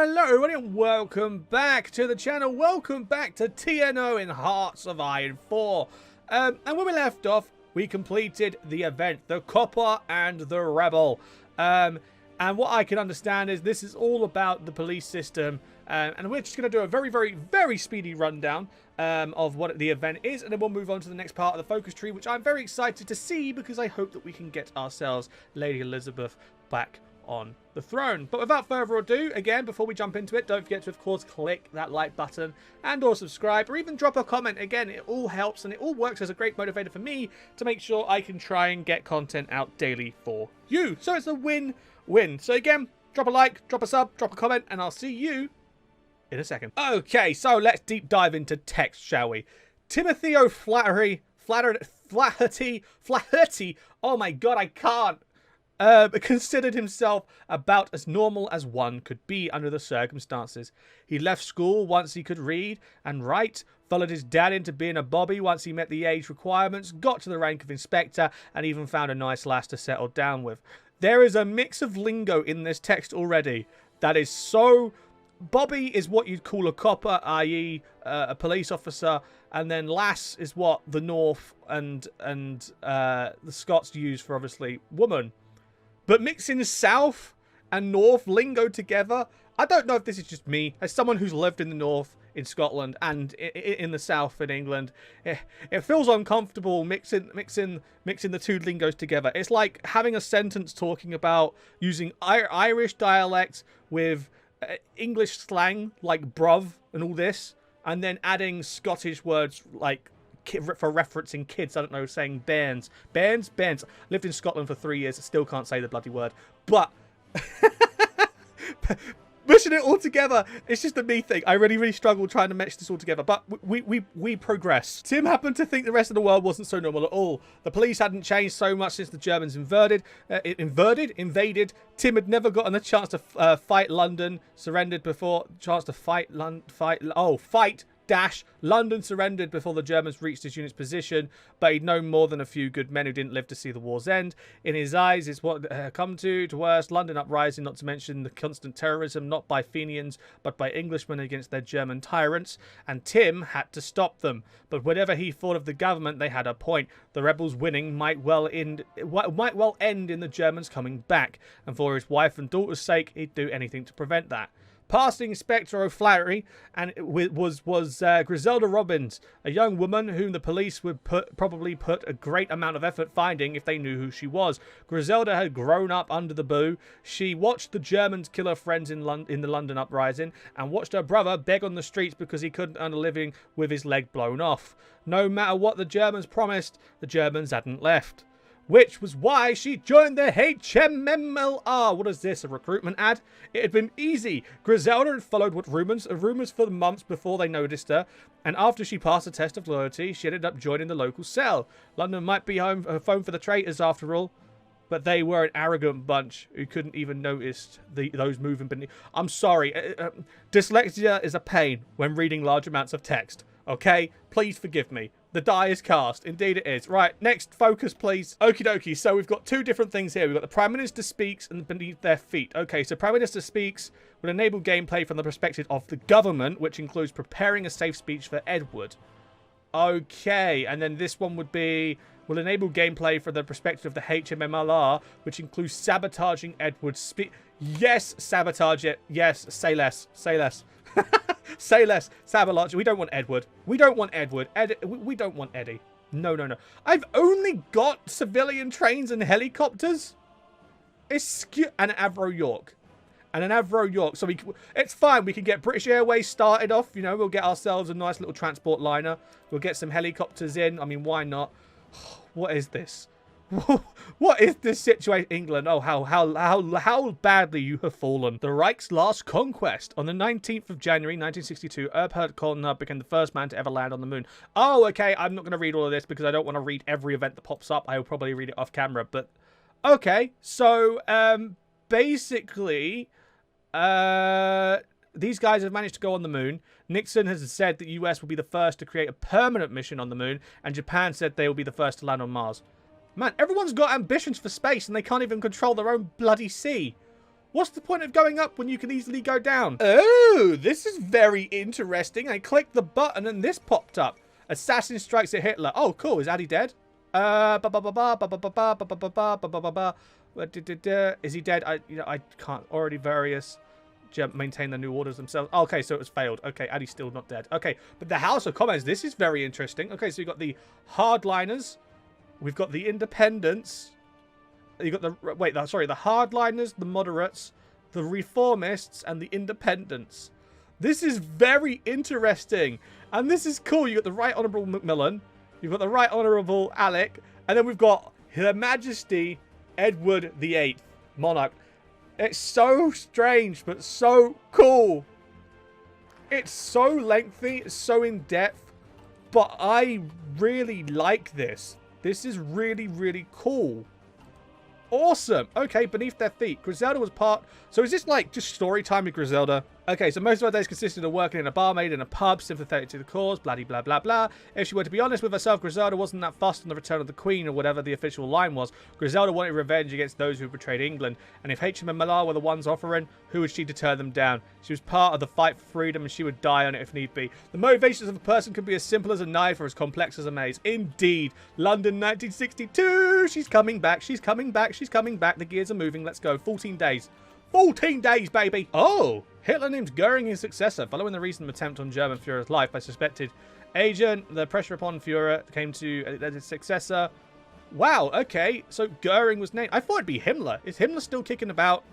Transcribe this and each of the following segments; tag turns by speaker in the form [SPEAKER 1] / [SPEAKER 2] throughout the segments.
[SPEAKER 1] Hello everybody and welcome back to the channel. Welcome back to TNO in Hearts of Iron 4. And when we left off, we completed the event, the Copper and the Rebel. And what I can understand is this is all about the police system. And we're just going to do a very speedy rundown of what the event is. And then we'll move on to the next part of the focus tree, which I'm very excited to see because I hope that we can get ourselves Lady Elizabeth back on the throne. But without further ado, again, before we jump into it, don't forget to, of course, click that like button and or subscribe, or even drop a comment. Again, it all helps and it all works as a great motivator for me to make sure I can try and get content out daily for you. So it's a win-win. So again, drop a like, drop a sub, drop a comment, and I'll see you in a second. Okay, so let's deep dive into text, shall we? Timothy O'Flaherty, oh my god, I can't. Considered himself about as normal as one could be under the circumstances. He left school once he could read and write, followed his dad into being a bobby once he met the age requirements, got to the rank of inspector, and even found a nice lass to settle down with. There is a mix of lingo in this text already that is so... Bobby is what you'd call a copper, i.e. A police officer, and then lass is what the North and the Scots use for, obviously, woman. But mixing South and North lingo together, I don't know if this is just me. As someone who's lived in the North, in Scotland, and in the South in England, it feels uncomfortable mixing the two lingos together. It's like having a sentence talking about using Irish dialects with English slang, like bruv and all this, and then adding Scottish words like... for referencing kids, I don't know, saying bairns. Bairns? Lived in Scotland for 3 years, still can't say the bloody word. But, pushing it all together, it's just a me thing. I really struggle trying to mesh this all together. But we progress. Tim happened to think the rest of the world wasn't so normal at all. The police hadn't changed so much since the Germans invaded. Tim had never gotten a chance to fight London, surrendered before... London surrendered before the Germans reached his unit's position, but he'd known more than a few good men who didn't live to see the war's end. In his eyes, it's what come to worst, London uprising, not to mention the constant terrorism, not by Fenians, but by Englishmen against their German tyrants, and Tim had to stop them. But whatever he thought of the government, they had a point. The rebels winning might well end in the Germans coming back, and for his wife and daughter's sake, he'd do anything to prevent that. Passing Inspector O'Flaherty and was Griselda Robbins, a young woman whom the police would probably put a great amount of effort finding if they knew who she was. Griselda had grown up under the Boo. She watched the Germans kill her friends in the London uprising and watched her brother beg on the streets because he couldn't earn a living with his leg blown off. No matter what the Germans promised, the Germans hadn't left. Which was why she joined the HMMLR. What is this, a recruitment ad? It had been easy. Griselda had followed rumors for months before they noticed her, and after she passed the test of loyalty, she ended up joining the local cell. London might be home for the traitors after all, but they were an arrogant bunch who couldn't even notice those moving beneath. I'm sorry, dyslexia is a pain when reading large amounts of text. Okay, please forgive me. The die is cast. Indeed it is. Right, next focus, please. Okie dokie. So we've got two different things here. We've got the Prime Minister speaks and beneath their feet. Okay, so Prime Minister speaks will enable gameplay from the perspective of the government, which includes preparing a safe speech for Edward. Okay, and then this one will enable gameplay from the perspective of the HMMLR, which includes sabotaging Edward's speech. Yes, sabotage it. Yes, say less. Say less. Say less. Sabotage. We don't want Edward. We don't want Edward. We don't want Eddie. No. I've only got civilian trains and helicopters. And an Avro York. So it's fine. We can get British Airways started off. You know, we'll get ourselves a nice little transport liner. We'll get some helicopters in. I mean, why not? What is this? What is this situation, England? Oh, how badly you have fallen. The Reich's last conquest. On the 19th of January, 1962, Eberhard Kolner became the first man to ever land on the moon. Oh, okay, I'm not going to read all of this because I don't want to read every event that pops up. I will probably read it off camera, but... Okay, so, basically, these guys have managed to go on the moon. Nixon has said that the US will be the first to create a permanent mission on the moon, and Japan said they will be the first to land on Mars. Man, everyone's got ambitions for space and they can't even control their own bloody sea. What's the point of going up when you can easily go down? Oh, this is very interesting. I clicked the button and this popped up. Assassin strikes at Hitler. Oh, cool. Is Addy dead? Is he dead? I can't. Already various maintain the new orders themselves. Okay, so it was failed. Okay, Addy's still not dead. Okay, but the House of Commons, this is very interesting. Okay, so you've got the hardliners. We've got the independents. You got the the hardliners, the moderates, the reformists, and the independents. This is very interesting, and this is cool. You got the Right Honourable Macmillan, you've got the Right Honourable Alec, and then we've got Her Majesty Edward VIII, monarch. It's so strange, but so cool. It's so lengthy, it's so in depth, but I really like this. This is really, really cool. Awesome. Okay, beneath their feet. Griselda was part... So is this like just story time with Griselda? Okay, so most of our days consisted of working in a barmaid in a pub, sympathetic to the cause, blah, blah, blah, blah. If she were to be honest with herself, Griselda wasn't that fussed on the return of the Queen or whatever the official line was. Griselda wanted revenge against those who betrayed England. And if HM and Malar were the ones offering, who would she deter them down? She was part of the fight for freedom and she would die on it if need be. The motivations of a person can be as simple as a knife or as complex as a maze. Indeed. London 1962. She's coming back. She's coming back. She's coming back. The gears are moving. Let's go. 14 days. 14 days, baby. Oh, Hitler names Goering his successor. Following the recent attempt on German Führer's life by suspected agent, the pressure upon Führer came to his successor. Wow, okay. So Goering was named. I thought it'd be Himmler. Is Himmler still kicking about?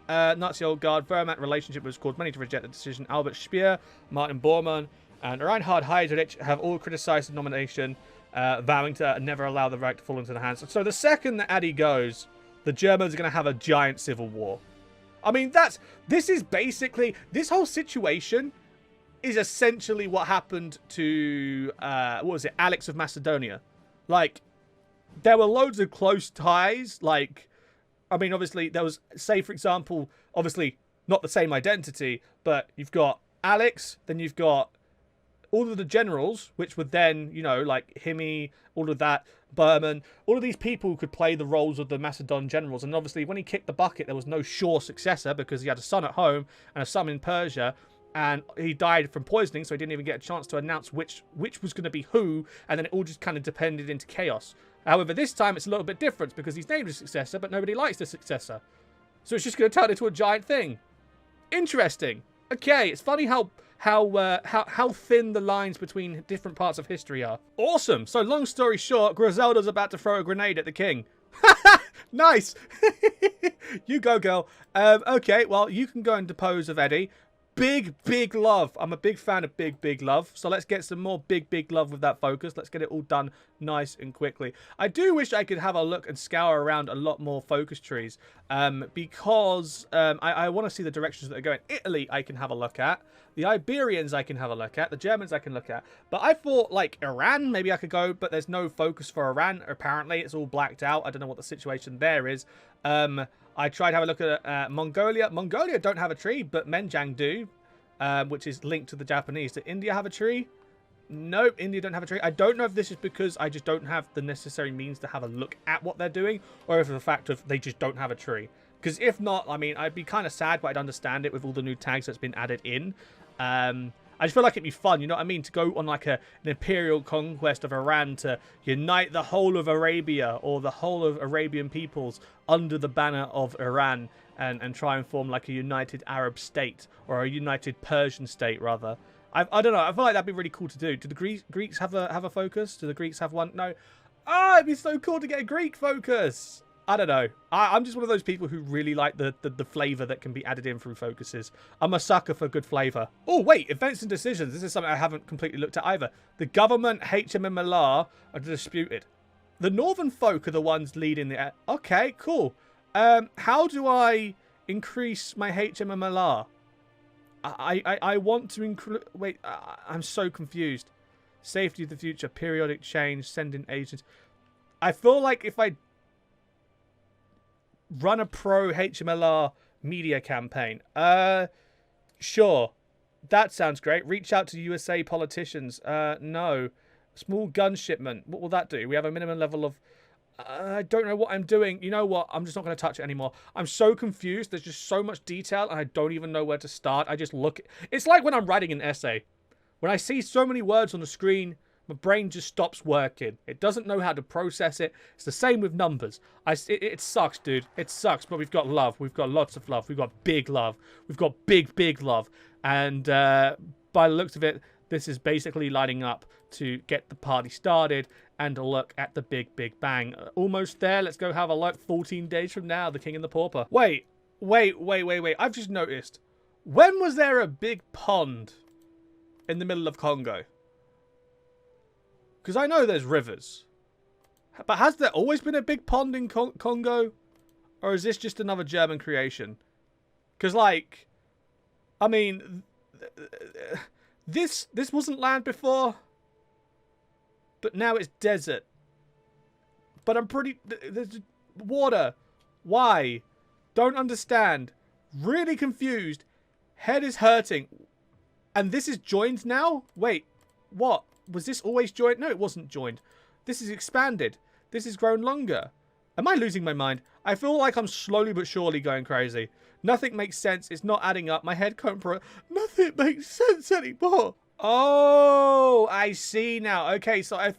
[SPEAKER 1] Nazi old guard. Wehrmacht relationship was caused many to reject the decision. Albert Speer, Martin Bormann, and Reinhard Heydrich have all criticized the nomination, vowing to never allow the right to fall into the hands. So the second that Addy goes, the Germans are going to have a giant civil war. I mean, this is basically, this whole situation is essentially what happened to, what was it, Alex of Macedonia. Like, there were loads of close ties, like, I mean, obviously, there was, say, for example, obviously, not the same identity, but you've got Alex, then you've got all of the generals, which would then, you know, like Himi, all of that, Berman, all of these people could play the roles of the Macedon generals. And obviously, when he kicked the bucket, there was no sure successor because he had a son at home and a son in Persia. And he died from poisoning, so he didn't even get a chance to announce which was going to be who. And then it all just kind of depended into chaos. However, this time it's a little bit different because he's named a successor, but nobody likes the successor. So it's just going to turn into a giant thing. Interesting. Okay, it's funny how thin the lines between different parts of history are. Awesome. So long story short, Griselda's about to throw a grenade at the king. Nice. You go, girl. Okay, well, you can go and depose of Eddie. Big love. I'm a big fan of big love. So let's get some more big love with that focus. Let's get it all done nice and quickly. I do wish I could have a look and scour around a lot more focus trees. Because I want to see the directions that are going. Italy I can have a look at. The Iberians I can have a look at. The Germans I can look at. But I thought, like, Iran, maybe I could go. But there's no focus for Iran, apparently. It's all blacked out. I don't know what the situation there is. I tried to have a look at Mongolia. Mongolia don't have a tree, but Menjang do. Which is linked to the Japanese. Does India have a tree? Nope, India don't have a tree. I don't know if this is because I just don't have the necessary means to have a look at what they're doing. Or if it's the fact of they just don't have a tree. Because if not, I mean, I'd be kind of sad, but I'd understand it with all the new tags that's been added in. I just feel like it'd be fun, you know what I mean? To go on like an imperial conquest of Iran to unite the whole of Arabia or the whole of Arabian peoples under the banner of Iran and try and form like a united Arab state or a united Persian state rather. I don't know. I feel like that'd be really cool to do. Do the Greeks have a focus? Do the Greeks have one? No. Ah, it'd be so cool to get a Greek focus. I don't know. I'm just one of those people who really like the flavour that can be added in through focuses. I'm a sucker for good flavour. Oh, wait. Events and decisions. This is something I haven't completely looked at either. The government, HM and Malar, are disputed. The northern folk are the ones leading the... Okay, cool. How do I increase my HM and Malar? I want to include... Wait, I'm so confused. Safety of the future. Periodic change. Send in agents. I feel like if I... run a pro HMLR media campaign. Sure. That sounds great. Reach out to USA politicians. No. Small gun shipment. What will that do? We have a minimum level of... I don't know what I'm doing. You know what? I'm just not going to touch it anymore. I'm so confused. There's just so much detail, and I don't even know where to start. I just look. It's like when I'm writing an essay. When I see so many words on the screen, my brain just stops working. It doesn't know how to process it. It's the same with numbers. It sucks, dude. It sucks, but we've got love. We've got lots of love. We've got big love. We've got big, big love. And by the looks of it, this is basically lining up to get the party started and a look at the big, big bang. Almost there. Let's go have a look. 14 days from now, the King and the Pauper. Wait. I've just noticed. When was there a big pond in the middle of Congo? Because I know there's rivers. But has there always been a big pond in Congo? Or is this just another German creation? Because, like, I mean, this wasn't land before. But now it's desert. But I'm pretty... There's water. Why? Don't understand. Really confused. Head is hurting. And this is joined now? Wait. What? Was this always joined? No, it wasn't joined. This is expanded. This has grown longer. Am I losing my mind? I feel like I'm slowly but surely going crazy. Nothing makes sense. It's not adding up. My head can't... Nothing makes sense anymore. Oh, I see now. Okay, so I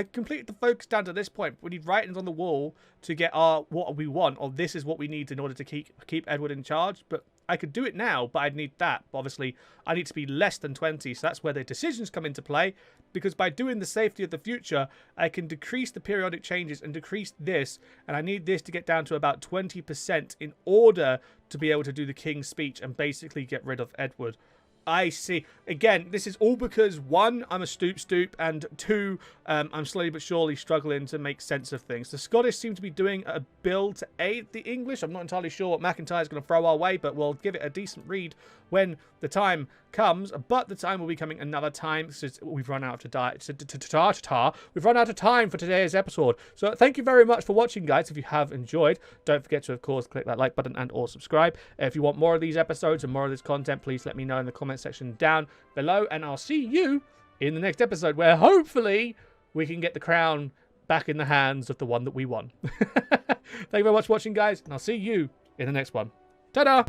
[SPEAKER 1] completed the focus down to this point. We need writings on the wall to get our what we want, or this is what we need in order to keep Edward in charge. But I could do it now, but I'd need that. But obviously, I need to be less than 20, so that's where the decisions come into play. Because by doing the safety of the future, I can decrease the periodic changes and decrease this, and I need this to get down to about 20% in order to be able to do the King's Speech and basically get rid of Edward. I see. Again, this is all because, one, I'm a stoop, and two, I'm slowly but surely struggling to make sense of things. The Scottish seem to be doing a build to aid the English. I'm not entirely sure what McIntyre's going to throw our way, but we'll give it a decent read when the time comes. But the time will be coming another time, since we've run out of We've run out of time for today's episode. So thank you very much for watching, guys. If you have enjoyed, don't forget to, of course, click that like button and or subscribe. If you want more of these episodes and more of this content, please let me know in the comment section down below, and I'll see you in the next episode, where hopefully we can get the crown back in the hands of the one that we won. Thank you very much for watching, guys, and I'll see you in the next one. Ta-da!